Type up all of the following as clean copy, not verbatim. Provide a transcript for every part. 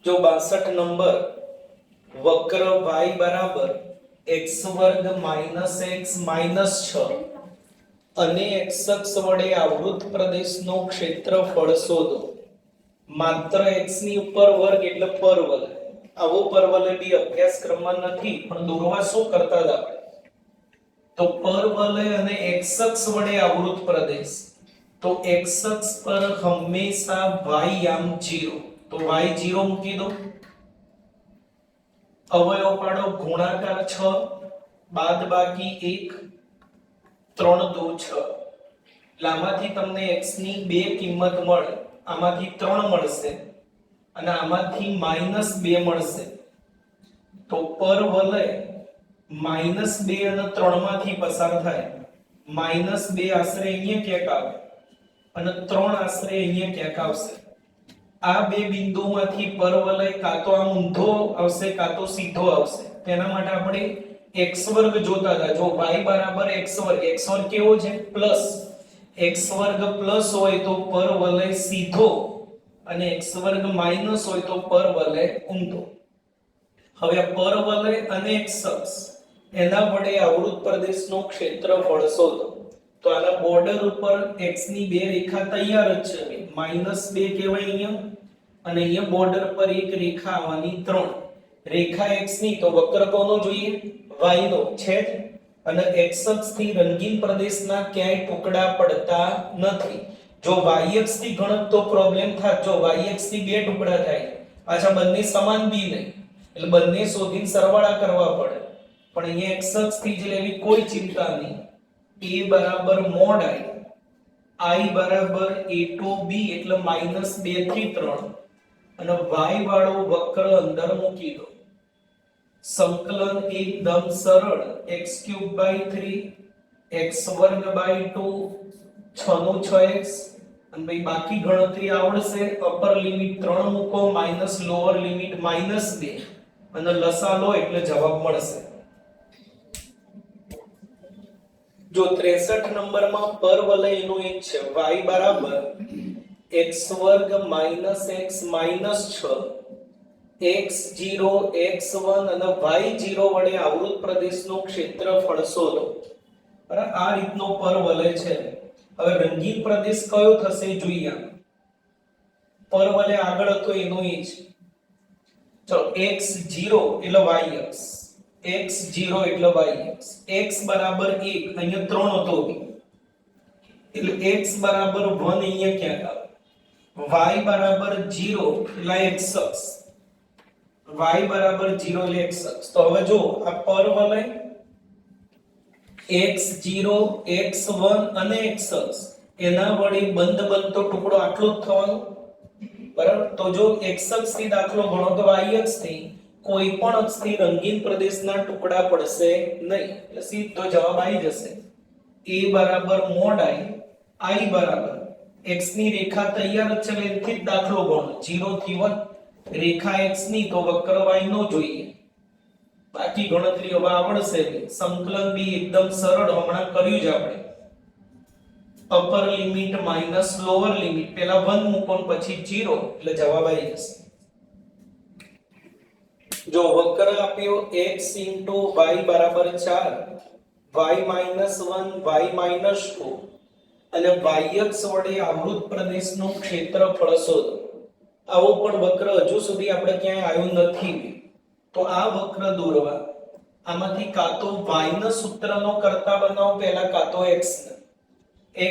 जो 62 नंबर वक्र y बराबर x वर्ग माइनस x माइनस 6 અને x અક્ષ વડે આવૃત પ્રદેશનો ક્ષેત્રફળ શોધો. માત્ર x ની ઉપર વર્ગ એટલે પરવલય. આવો પરવલય બી અભ્યાસક્રમમાં નથી, પણ દોરવા શું કરતા હતા આપણે? તો પરવલય અને x અક્ષ વડે આવૃત પ્રદેશ. તો x અક્ષ પર હંમેશા y યામ 0. તો y 0 મૂકી દો. અવયવ પાડો, ગુણાકાર 6 બાદબાકી 1 3 2 6. એટલે આમાંથી તમને x ની બે કિંમત મળે. આમાંથી 3 મળશે અને આમાંથી -2 મળશે. તો પરવલય -2 અને 3 માંથી પસાર થાય. -2 આશરે અહીંયા ક્યાંક આવે અને 3 આશરે અહીંયા ક્યાંક આવશે. આ બે બિંદુઓમાંથી પરવલય કાં તો આમ ઊંધો આવશે કાં તો સીધો આવશે. તેના માટે આપણે x વર્ગ જોતા હતા. જો y બરાબર x વર્ગ કેવો છે? પ્લસ. x વર્ગ પ્લસ હોય તો પરવલય સીધો અને x વર્ગ માઈનસ હોય તો પરવલય ઊંધો. હવે આ પરવલય અને x અક્ષ એના વડે આવૃત પ્રદેશનો ક્ષેત્રફળ શોધો. તો આના બોર્ડર ઉપર x ની બે રેખા તૈયાર જ છે. -2 કહેવાય અહીંયા અને અહીંયા બોર્ડર પર એક રેખા આવવાની 3. રેખા x ની તો વક્ર કોનો જોઈએ? y નો છે અને x અક્ષ થી રંગીન પ્રદેશના ક્યાંય ટુકડા પડતા નથી. જો y અક્ષ થી ગણત તો પ્રોબ્લેમ થાય. જો y અક્ષ થી બે ટુકડા થાય, પાછા બંને સમાન બી નહીં, એટલે બંને શોધીને સરવાળા કરવા પડે. પણ અહીંયા x અક્ષ થી જ લેવી, કોઈ ચિંતા નહીં. a બરાબર મોડ i બરાબર a to b એટલે -2 થી 3 અને y વાળો વક્ર અંદર મૂકી દો. સંકલન એકદમ સરળ. x³ 3 x² 2 6 નો 6x અને ભાઈ બાકી ગણતરી આવડશે. અપર લિમિટ 3 મૂકો માઈનસ લોઅર લિમિટ -2 અને લસા લો એટલે જવાબ મળશે. જો 63 નંબરમાં પરવલયનું એક છે y બરાબર x² - x - 6 x0 x1 અને y0 વડે આવૃત પ્રદેશનું ક્ષેત્રફળ શોધો. બરાબર, આ રીતનો પરવલય છે. હવે રંગીન પ્રદેશ કયો થશે જોઈએ. પરવલય આગળ હતો એનો એ છે. ચલો x0 એટલે y અક્ષ, x0 એટલે y અક્ષ, x બરાબર 1 અહીંયા 3 હતો એટલે x બરાબર 1 અહીંયા ક્યાંક આવે. y બરાબર 0 એટલે x અક્ષ, y બરાબર 0 એટલે x અક્ષ. તો હવે જો આ પરવલય x0 x1 અને x અક્ષ એના વડે બંધ બનતો ટુકડો આટલો જ થવાનો. બરાબર, તો જો x અક્ષ થી દાખલો ગણો તો y અક્ષ થી કોઈ પણ અક્ષથી રંગીન પ્રદેશના ટુકડા પડશે નહીં, એટલે સીધો જવાબ આવી જશે. a બરાબર મોડ i બરાબર x ની રેખા તૈયાર જ છે એટલે એથી જ દાખલો ગણો 0 થી 1. રેખા x ની તો વક્ર y નો જોઈએ. બાકી ગણતરી હવે આવડશે. સંકલન બી એકદમ સરળ, હમણાં કર્યું જ આપણે. Upper limit minus lower limit, પહેલા 1 મૂકો પછી 0 એટલે જવાબ આવી જશે. જો વક્ર આપ્યો x y બરાબર 4 y -1 y -2 અને y અક્ષ વડે આવૃત પ્રદેશનું ક્ષેત્રફળ શોધો. આવો પણ વક્ર હજુ સુધી આપણે ક્યાંય આવ્યો નથી. તો આ વક્ર દોરવા આમાંથી કાં તો y ના સૂત્રનો કરતા બનાવો પહેલા, કાં તો x ને.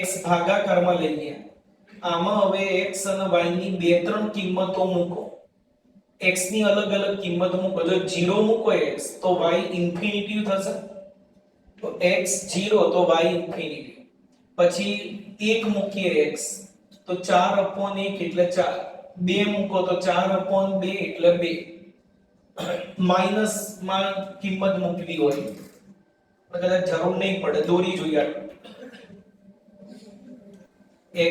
x ભાગાકારમાં લઈએ. આમાં હવે x અને y ની બે ત્રણ કિંમતો મૂકો. x ની અલગ અલગ કિંમત મૂકો. જો 0 મૂકો x તો y ઇન્ફિનિટી થશે. તો x 0 તો y ઇન્ફિનિટી. પછી 1 મૂકીએ x તો 4/1 એટલે 4. 2 મૂકો તો 4/2 એટલે 2. માઈનસ માં કિંમત મૂકવી હોય તો કદાચ જરૂર નહીં પડે, દોરી જોઈએ.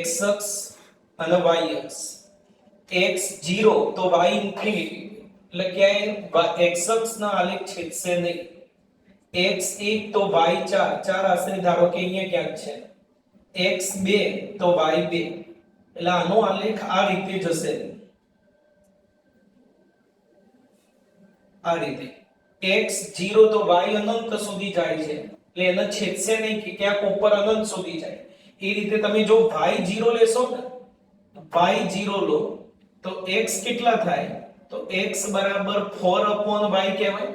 x અક્ષ અને y અક્ષ. x0 તો y ઇન્ફિનિટી એટલે ક્યાંય x અક્ષના આલેખ છેદશે નહીં. x1 તો y4 4 આશરે ધારો કે અહીંયા ક્યાંક છે. x2 તો y2 એટલે આનો આલેખ આ રીતે જશે. આ રીતે x 0 તો y અનંત સુધી જાય છે એટલે એને છેદશે નહીં કે ક્યાંક ઉપર અનંત સુધી જાય. એ રીતે તમે જો y 0 લેશો ને, y 0 લો તો x કેટલા થાય? તો x બરાબર 4/y કહેવાય.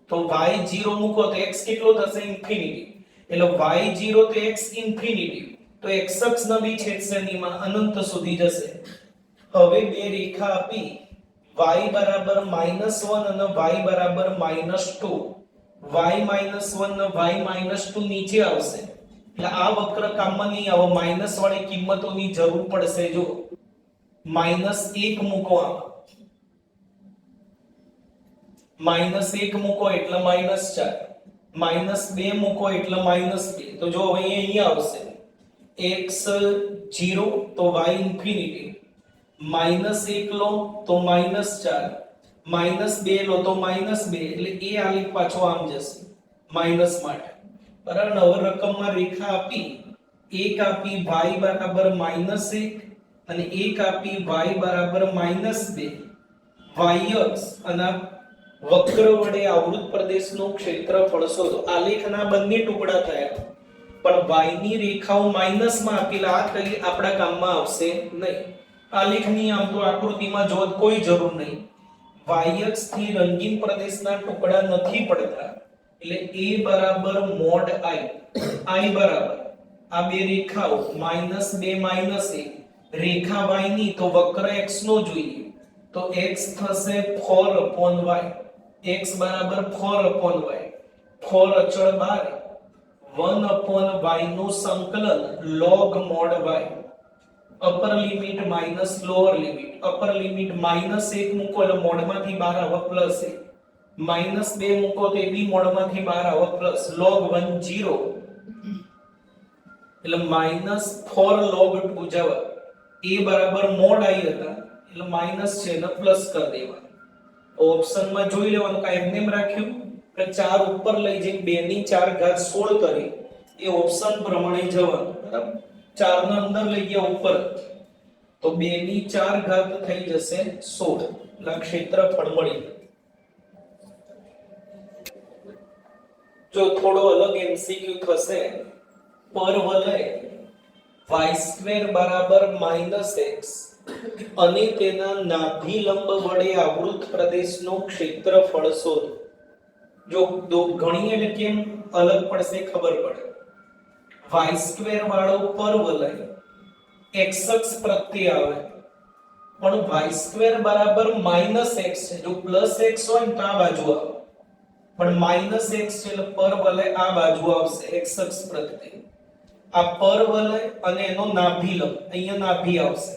તો y 0 મૂકો તો x કેટલો થશે? ઇન્ફિનિટી. એટલે y 0 તો x ઇન્ફિનિટી, તો x અક્ષ નબી છેદશે નહીં માં અનંત સુધી જશે. હવે બે રેખા આપી y બરાબર -1 અને y બરાબર -2, y -1 અને y -2 નીચે આવશે એટલે આ વક્ર કામમાં નહીં આવે. માઈનસ વાળી કિંમતોની જરૂર પડશે. જો -1 મૂકો, આમાં -1 મૂકો એટલે -4, -2 મૂકો એટલે -2. તો જો હવે અહીંયા આવશે x 0 તો y ઇન્ફિનિટી, -1 લો તો -4, -2 લો તો -2 એટલે એ આલેખ પાછો આમ જશે માઈનસ માટે. બરાબર. હવે રકમમાં રેખા આપી, એક આપી y બરાબર -1 અને એક આપી y બરાબર -2. y અક્ષ અને વક્ર વડે આવૃત પ્રદેશનું ક્ષેત્રફળ શોધો. આલેખના બંને ટુકડા થયા પણ y ની રેખાઓ માઈનસમાં આપેલા, આ કઈ આપણા કામમાં આવશે નહીં. આલેખની આમ તો આકૃતિમાં જો કોઈ જરૂર નહીં. y અક્ષ થી રંગીન પ્રદેશના ટુકડા નથી પડતા એટલે a બરાબર mod i બરાબર આ બે રેખાઓ -2 -1 રેખા y ની તો વક્ર x નો જોઈએ તો x થશે 4/y, x બરાબર 4/y, 4 અચળ 12, 1/y નું સંકલન log mod y, upper limit minus lower limit, upper limit -1 મૂકો એટલે મોડમાંથી 12 આવે +1, -2 મૂકો તો એ બી મોડમાંથી 12 આવે પ્લસ, log 1 0 એટલે -4 log 2 જવાબ. a બરાબર mod i હતા એટલે માઈનસ છે ને પ્લસ કરી દેવાનું. ઓપ્શનમાં જોઈ લેવાનું કે એમને એમ રાખ્યું કે 4 ઉપર લઈ જઈને 2 ની 4 ઘાત 16 કરી એ ઓપ્શન પ્રમાણે જવાનું. બરાબર. 4 ને અંદર લઈ ગયા ઉપર તો 2 ની 4 ઘાત થઈ જશે 16 એટલે ક્ષેત્રફળ મળી. જો થોડો અલગ એમસીક્યુ થશે. પરવલય y² બરાબર -x અને તેના નાભિલંબ વડે આવૃત પ્રદેશનું ક્ષેત્રફળ શોધો. જો ગણી એટલે કેમ અલગ પડશે ખબર પડે. y² વાળો પરવલય x અક્ષ પ્રત્યે આવે પણ y² બરાબર -x છે. જો +x હોય તો આ બાજુ આવે પણ -x છે એટલે પરવલય આ બાજુ આવશે x અક્ષ પ્રત્યે. આ પરવલય અને એનો નાભિલંબ અહીંયા નાભી આવશે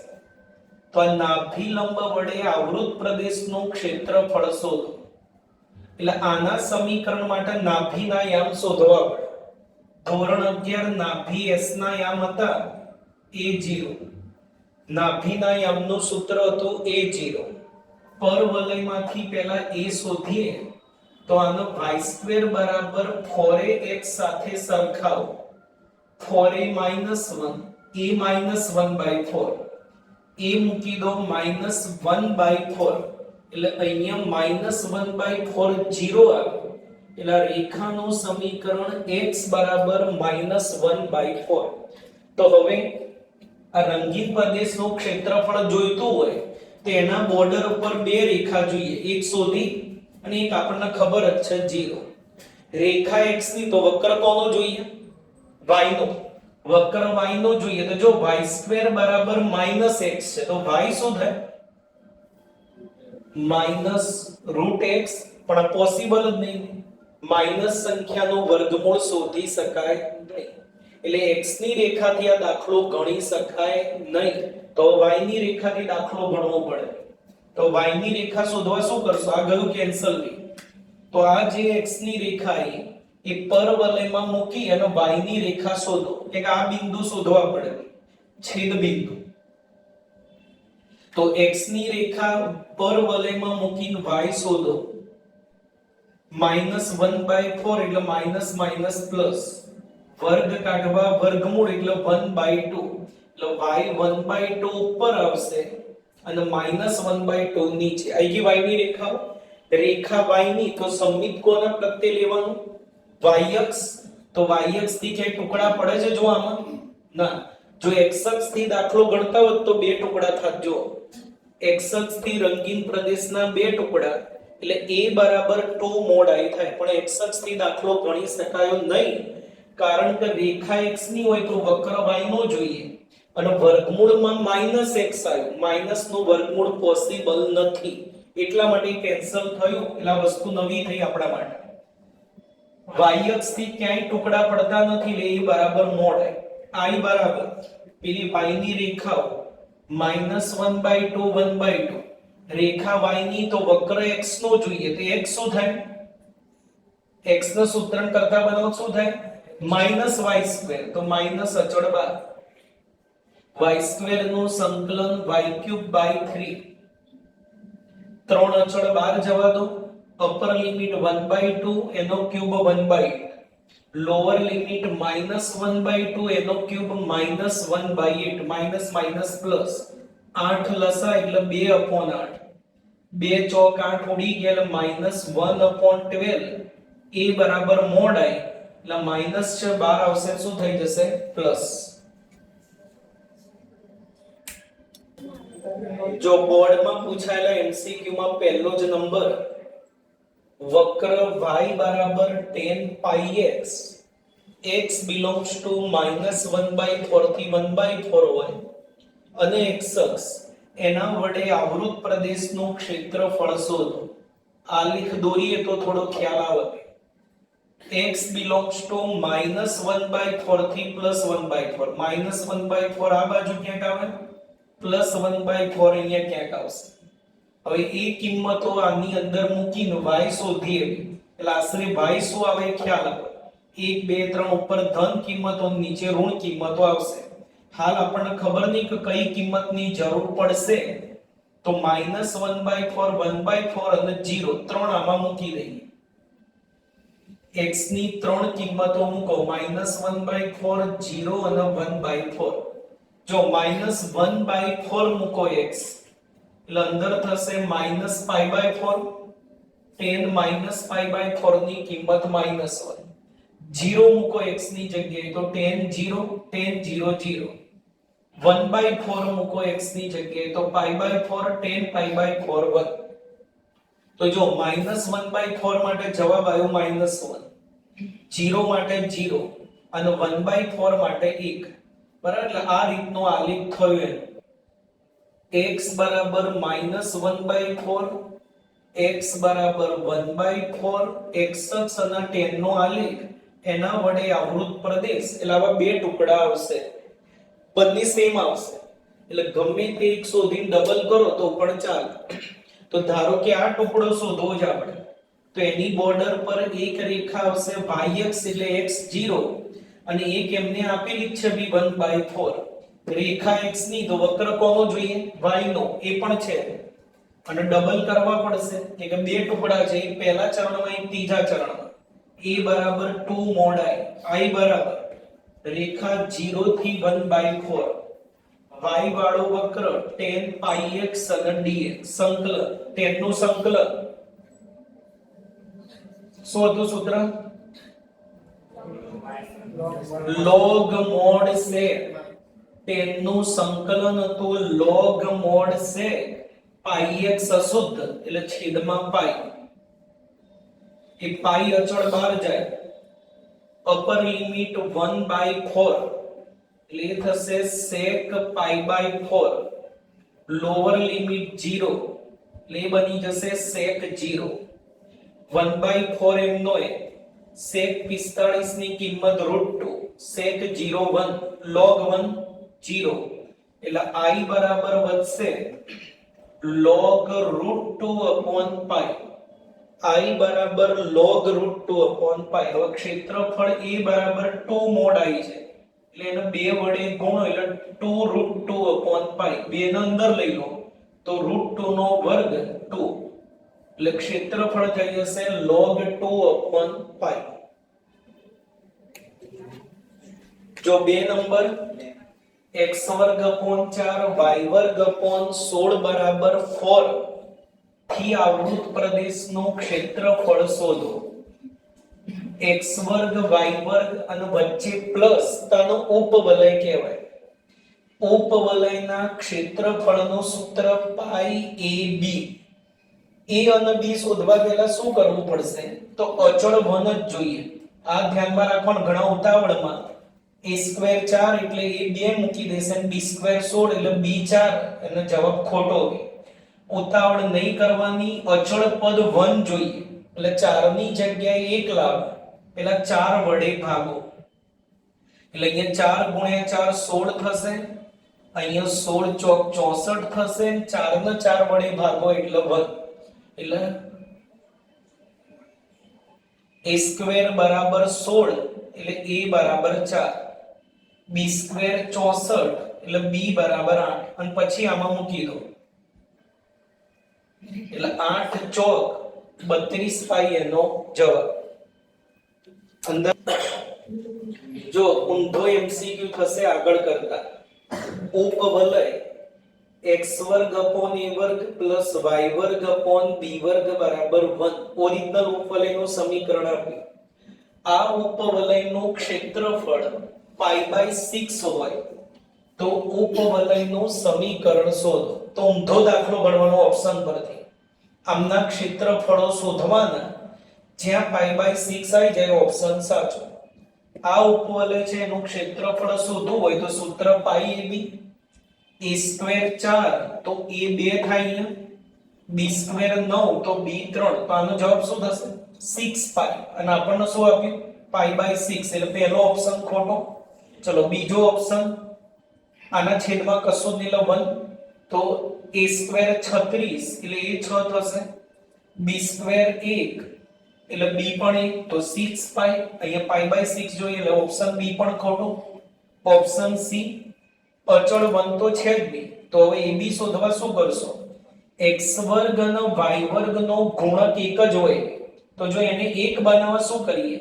તો આ નાભિલંબ વડે આવૃત પ્રદેશનું ક્ષેત્રફળ શોધો. એટલે આના સમીકરણ માટે નાભીના યામ શોધવા પડે. ધોરણ 11 નાભી s ના યામ હતા a0, નાભીના યામનું સૂત્ર હતું a0. પરવલયમાંથી પહેલા a શોધીએ તો આનો y² બરાબર 4ax સાથે સરખાવો. 4a - 1 a -1/4 a મૂકી દો -1/4 એટલે અહીંયા -1/4 0 આવે એટલે રેખાનું સમીકરણ x બરાબર -1/4. તો હવે આ રંગીન પ્રદેશનું ક્ષેત્રફળ જોઈતું હોય તો એના બોર્ડર ઉપર બે રેખા જોઈએ. એક શોધી અને એક આપણને ખબર જ છે 0. રેખા x ની તો વક્ર કોનો જોઈએ? y નો. વક્ર y નો જોઈએ તો જો y² બરાબર -x છે તો y શું થાય? -√x. પણ આ પોસિબલ જ નહીં. માઈનસ સંખ્યાનું વર્ગમૂળ શોધી શકાય નહીં એટલે x ની રેખાથી આ દાખલો ગણી શકાય નહીં. તો y ની રેખાથી દાખલો ગણવો પડે. તો y ની રેખા શોધવા શું કરશો? આ ગયું કેન્સલ થઈ. તો આ જે x ની રેખા એ પરવલયમાં મૂકી અને y ની રેખા શોધો. એક આ બિંદુ શોધવા પડે, છેદ બિંદુ. તો x ની રેખા પરવલયમાં મૂકીને y શોધો. -1/4 એટલે માઈનસ માઈનસ પ્લસ, વર્ગ કાઢવા વર્ગમૂળ એટલે 1/2 એટલે y 1/2 ઉપર આવશે અને -1/2 નીચે. આવી ગઈ y ની રેખાઓ. રેખા y ની તો સંમિત કોના પ્રત્યે લેવાનું? y અક્ષ. તો y અક્ષ થી ક્યાંય ટુકડા પડે છે જો આમાં? ના. જો x અક્ષ થી દાખલો ગણતા હોત તો બે ટુકડા થાત. જો x અક્ષ થી રંગીન પ્રદેશના બે ટુકડા એટલે a બરાબર 2 mod i થાય. પણ x અક્ષ થી દાખલો ગણી શકાયો નહીં, કારણ કે રેખા x ની હોય તો વક્ર y નો જોઈએ અને વર્ગમૂળમાં -x આવ્યું. માઈનસ નું વર્ગમૂળ પોસિબલ નથી, એટલા માટે કેન્સલ થયું. એટલે આ વસ્તુ નવી થઈ આપણા માટે. y અક્ષ થી ક્યાંય ટુકડા પડતા નથી એટલે a બરાબર mod i. i બરાબર પેલી y ની રેખાઓ -1/2 1/2. રેખા y ની તો વક્ર x નો જોઈએ તો x શું થાય? x નું સૂત્રણ કરતા બનાવો શું થાય? -y². તો માઈનસ અચળ બાર. y² નું સંકલન y³/3. 3 અચળ બાર જવા દો. અપર લિમિટ 1/2 એનો ક્યુબ 1/8. લોઅર લિમિટ -1/2 એનો ક્યુબ -1/8. Minus minus plus. 8 લસા એટલે 2/8. 2 ચોક 8 ઉડી ગયા એટલે -1/12. a બરાબર mod i એટલે માઈનસ છે 12 આવશે શું થઈ જશે? પ્લસ. જો બોર્ડમાં પૂછાયેલા એમસીક્યુ માં પહેલો જ નંબર વક્ર y બરાબર tan pi x belongs to -1/4 થી 1/4 હોય અને x અક્ષ એના વડે આવૃત પ્રદેશનું ક્ષેત્રફળ શોધો. આલેખ દોરીએ તો થોડો ખ્યાલ આવે. x belongs to -1/4 થી +1/4. -1/4 આ બાજુ ક્યાંક આવે, +1/4 અહીંયા ક્યાંક આવશે. હવે એ કિંમતો આની અંદર મૂકીને y શોધીએ એટલે આશરે y શું આવે ખ્યાલ આવે. 1 2 3 ઉપર ધન કિંમતો, નીચે ઋણ કિંમતો આવશે. હાલ આપણને ખબર નહીં કે કઈ કિંમતની જરૂર પડશે, તો -1/4 1/4 અને 0 ત્રણ આમાં મૂકી દઈએ. x ની ત્રણ કિંમતો મૂકો, -1/4 0 અને 1/4. જો -1/4 મૂકો x એટલે અંદર થશે -π/4. tan -π/4 ની કિંમત -1. 0 મૂકો x ની જગ્યાએ તો tan 0 0 0. 1/4 મૂકો x ની જગ્યાએ તો π/4 tan π/4 1. તો જો -1/4 માટે જવાબ આવ્યો -1, 0 માટે 0 અને 1/4 માટે 1. બરાબર. એટલે આ રીતનો આલેખ થયો એનો. x બરાબર -1/4, x બરાબર 1/4, x અક્ષ અને tan નો આલેખ એના વડે આવૃત પ્રદેશ એટલે આવા બે ટુકડા આવશે. બંને સેમ આવશે એટલે ગમે તે એક શોધીને ડબલ કરો તો પણ ચાલે. તો ધારો કે આ ટુકડો શોધવો જ આપણે, તો એની બોર્ડર પર એક રેખા આવશે y અક્ષ એટલે x0 અને એક એમને આપેલી છે b 1/4. રેખા x ની તો વક્ર કોનો જોઈએ? y નો. એ પણ છે અને ડબલ કરવા પડશે કે બે ટુકડા છે, એક પહેલા ચરણમાં એક ત્રીજા ચરણમાં. a બરાબર 2 mod i. i બરાબર રેખા 0 થી 1/4 y વાળો વક્ર tan πx અને dx. સંકલન tan નું સંકલન શું હતું સૂત્ર? log mod sec. tan નું સંકલન હતું log mod sec πx અશુદ્ધ એટલે છેદમાં પાઈ. એ પાઈ અચળ બહાર જાય. અપર લિમિટ 1/4 એટલે એ થશે sec π/4. લોઅર લિમિટ 0 એટલે એ બની જશે sec 0. 1/4 એમનો એ sec 45 ની કિંમત √2 sec 0 1 log 1 0 એટલે i બરાબર વધશે log √2/pi. i બરાબર log √2/pi. હવે ક્ષેત્રફળ a બરાબર 2 mod i છે એટલે એને 2 વડે ગુણો એટલે 2√2/pi. 2 ને અંદર લઈ લો તો √2 નો વર્ગ 2 એટલે ક્ષેત્રફળ થઈ જશે log 2/pi. જો બે નંબર x² / 4 y² / 16 બરાબર 4 થી આવૃત પ્રદેશનું ક્ષેત્રફળ શોધો. x વર્ગ y વર્ગ અને વચ્ચે પ્લસ તનો ઉપવલય કહેવાય. ઉપવલયના ક્ષેત્રફળનું સૂત્ર પાઈ a b. a અને b શોધવા પહેલા શું કરવું પડશે? તો અચળ 1 જ જોઈએ. આ ધ્યાનમાં રાખવાનું, ઘણા ઉતાવળમાં a સ્ક્વેર 4 એટલે a 2 મૂકી દેશે અને b સ્ક્વેર 16 એટલે b 4 એનો જવાબ ખોટો છે. ઉતાવળ નહીં કરવાની, અચળ પદ 1 જોઈએ. એટલે 4 ની જગ્યાએ 1 લાવો, પેલા 4 વડે ભાગો. એટલે અહીંયા 4 ગુણ્યા 4 16 થશે. અહીંયા 16 ચોક 64 થશે. 4 ને 4 વડે ભાગો એટલે 1. એટલે a સ્ક્વેર બરાબર 16 એટલે a બરાબર 4, b સ્ક્વેર 64 એટલે b બરાબર 8 અને પછી આમાં મૂકી દો. એટલે 8 ચોક 32 પાઈ એનો જવાબ. અંદર જો ઊંધો MCQ થશે આગળ કરતા. ઉપવલય x વર્ગ upon a વર્ગ પ્લસ y વર્ગ upon b વર્ગ બરાબર 1. ઓરિજિનલ ઉપવલયનું સમીકરણ આપ્યું. આ ઉપવલયનું ક્ષેત્રફળ પાઈ બાય 6 હોય તો ઉપવલયનું સમીકરણ શોધો. તો ઊંધો દાખલો ગણવાનો ઓપ્શન પરથી. આમના ક્ષેત્રફળો શોધવાના, જ્યાં પાઈ બાય 6 આવી જાય ઓપ્શન સાચો. આ ઉપવલય છે એનું ક્ષેત્રફળ શોધવું હોય તો સૂત્ર પાઈ ab. a સ્ક્વેર 4 તો a 2 થાય, b સ્ક્વેર 9 તો b 3. તો આનો જવાબ શું થશે? 6 પાઈ. અને આપણને શું આપ્યું? Pi by 6. એટલે પહેલો ઓપ્શન ખોટો. ચલો બીજો ઓપ્શન, આના છેદમાં કશું જ નહીં, 1 તો a સ્ક્વેર 36 એટલે a 6 થશે. b સ્ક્વેર 1 એટલે b પણ 1 તો 6 પાઈ. અહીંયા પાઈ બાય 6 જોઈએ એટલે ઓપ્શન b પણ ખોટો. ઓપ્શન c અચળ 1 તો છે જ નહીં. તો હવે ab શોધવા શું કરશો? x વર્ગ અને y વર્ગનો ગુણક એક જ હોય તો જો એને 1 બનાવવા શું કરીએ?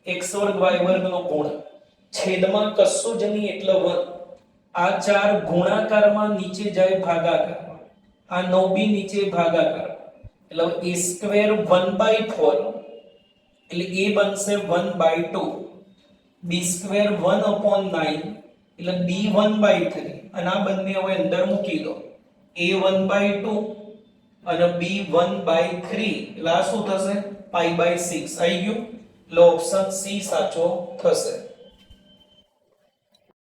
x વર્ગ y વર્ગનો ગુણક છેદમાં કશું જ નહીં એટલે 1. આ 4 ગુણાકારમાં નીચે જાય ભાગાકારમાં. આ 9b નીચે ભાગાકાર એટલે a સ્ક્વેર 1/4 એટલે a બનશે 1/2. b સ્ક્વેર 1/9 એટલે b 1/3 અને આ બંને હવે અંદર મૂકી દો. a 1/2 અને b 1/3 એટલે આ શું થશે? પાઈ બાય 6 આવી ગયું. એટલે ઓપ્શન c સાચો થશે.